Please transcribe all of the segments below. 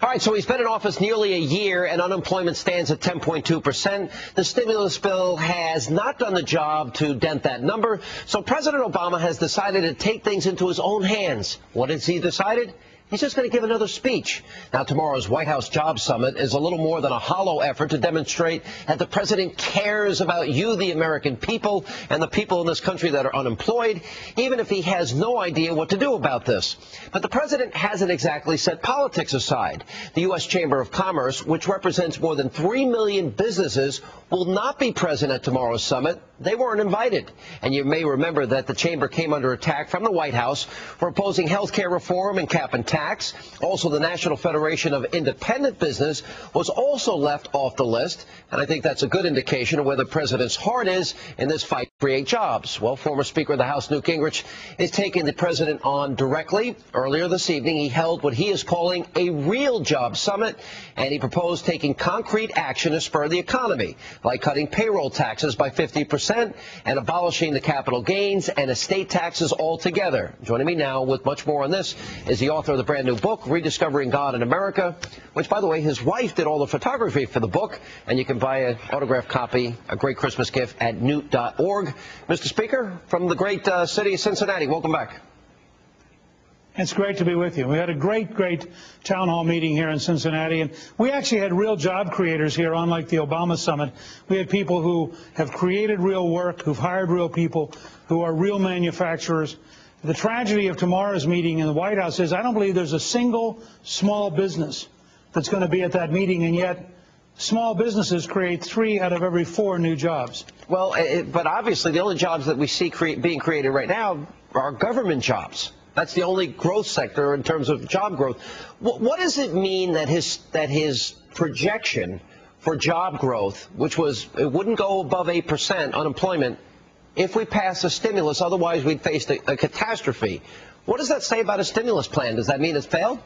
All right, so he's been in office nearly a year, and unemployment stands at 10.2%. The stimulus bill has not done the job to dent that number, so President Obama has decided to take things into his own hands. What has he decided? He's just going to give another speech. Now, tomorrow's White House Jobs Summit is a little more than a hollow effort to demonstrate that the president cares about you, the American people, and the people in this country that are unemployed, even if he has no idea what to do about this. But the president hasn't exactly set politics aside. The U.S. Chamber of Commerce, which represents more than 3 million businesses, will not be present at tomorrow's summit. They weren't invited. And you may remember that the chamber came under attack from the White House for opposing health care reform and cap and tax. Also, the National Federation of Independent Business was also left off the list. And I think that's a good indication of where the president's heart is in this fight to create jobs. Well, former Speaker of the House Newt Gingrich is taking the president on directly. Earlier this evening, he held what he is calling a real job summit, and he proposed taking concrete action to spur the economy, like cutting payroll taxes by 50% and abolishing the capital gains and estate taxes altogether. Joining me now with much more on this is the author of the brand new book, Rediscovering God in America, which, by the way, his wife did all the photography for the book, and you can buy an autographed copy, a great Christmas gift, at newt.org. Mr. Speaker, from the great city of Cincinnati, welcome back. It's great to be with you. We had a great town hall meeting here in Cincinnati, and we actually had real job creators here, unlike the Obama summit. We had people who have created real work, who've hired real people, who are real manufacturers. The tragedy of tomorrow's meeting in the White House is I don't believe there's a single small business that's going to be at that meeting, and yet small businesses create 3 out of every 4 new jobs. Well, but obviously the only jobs that we see being created right now are government jobs. That's the only growth sector in terms of job growth. What does it mean that his projection for job growth, which was it wouldn't go above 8% unemployment if we pass a stimulus, otherwise we'd face a catastrophe. What does that say about a stimulus plan? Does that mean it's failed?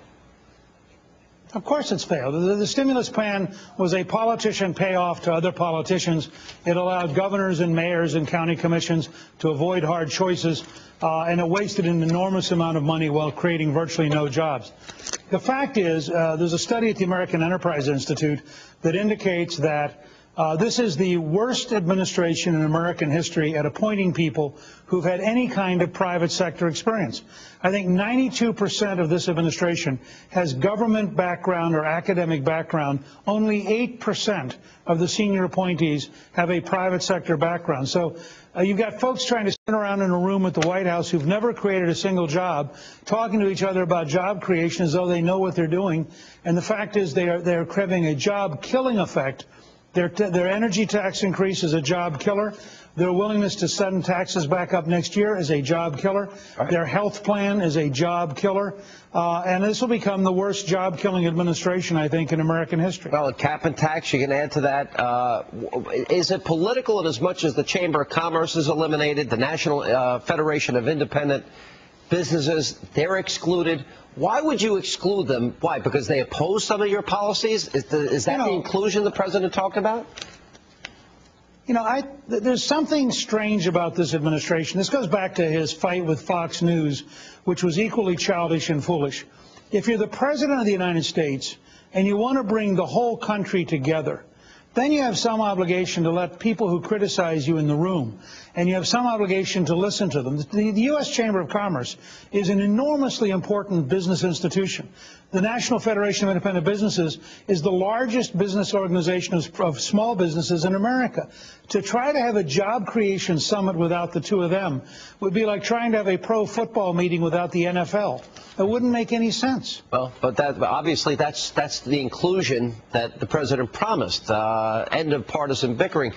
Of course it's failed. The stimulus plan was a politician payoff to other politicians. It allowed governors and mayors and county commissions to avoid hard choices, and it wasted an enormous amount of money while creating virtually no jobs. The fact is, there's a study at the American Enterprise Institute that indicates that this is the worst administration in American history at appointing people who've had any kind of private sector experience. I think 92% of this administration has government background or academic background. Only 8% of the senior appointees have a private sector background. So you've got folks trying to sit around in a room at the White House who've never created a single job, talking to each other about job creation as though they know what they're doing. And the fact is they're having a job-killing effect. Their energy tax increase is a job killer. Their willingness to send taxes back up next year is a job killer. Right. Their health plan is a job killer. And this will become the worst job-killing administration, I think, in American history. Well, cap and tax, you can add to that. Is it political in as much as the Chamber of Commerce is eliminated, the National Federation of Independent Businesses, they're excluded? Why would you exclude them? Why? Because they oppose some of your policies? Is that the inclusion the president talked about? You know, there's something strange about this administration. This goes back to his fight with Fox News, which was equally childish and foolish. If you're the president of the United States and you want to bring the whole country together, then you have some obligation to let people who criticize you in the room, and you have some obligation to listen to them. The U.S. Chamber of Commerce is an enormously important business institution. The National Federation of Independent Businesses is the largest business organization of small businesses in America. To try to have a job creation summit without the two of them would be like trying to have a pro football meeting without the NFL. It wouldn't make any sense. Well, but obviously that's the inclusion that the president promised. End of partisan bickering.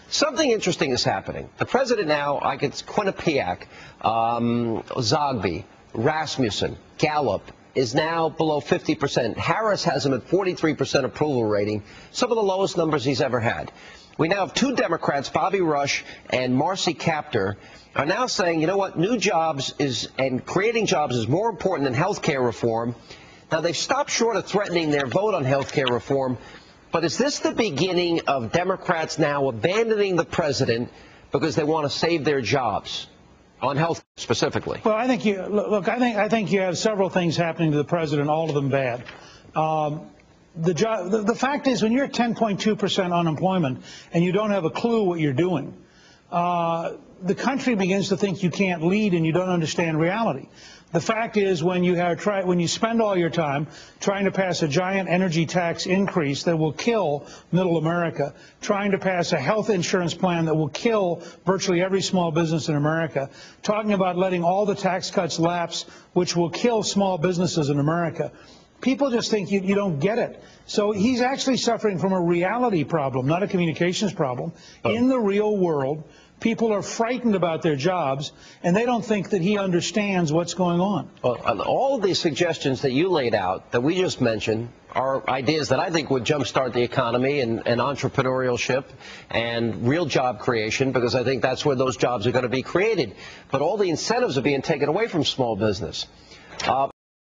Something interesting is happening. The president now, it's Quinnipiac, Zogby, Rasmussen, Gallup is now below 50%. Harris has him at 43% approval rating, some of the lowest numbers he's ever had. We now have 2 Democrats, Bobby Rush and Marcy Kaptur, are now saying, you know what, new jobs and creating jobs is more important than health care reform. Now, they've stopped short of threatening their vote on health care reform, but is this the beginning of Democrats now abandoning the president because they want to save their jobs on health specifically? Well, I think you have several things happening to the president, all of them bad. The fact is, when you're at 10.2% unemployment and you don't have a clue what you're doing, the country begins to think you can't lead and you don't understand reality. The fact is, when you spend all your time trying to pass a giant energy tax increase that will kill middle America, trying to pass a health insurance plan that will kill virtually every small business in America, talking about letting all the tax cuts lapse, which will kill small businesses in America, people just think you don't get it. So he's actually suffering from a reality problem, not a communications problem. In the real world, people are frightened about their jobs, and they don't think that he understands what's going on. Well, all of these suggestions that you laid out, that we just mentioned, are ideas that I think would jumpstart the economy and entrepreneurship and real job creation, because I think that's where those jobs are going to be created. But all the incentives are being taken away from small business.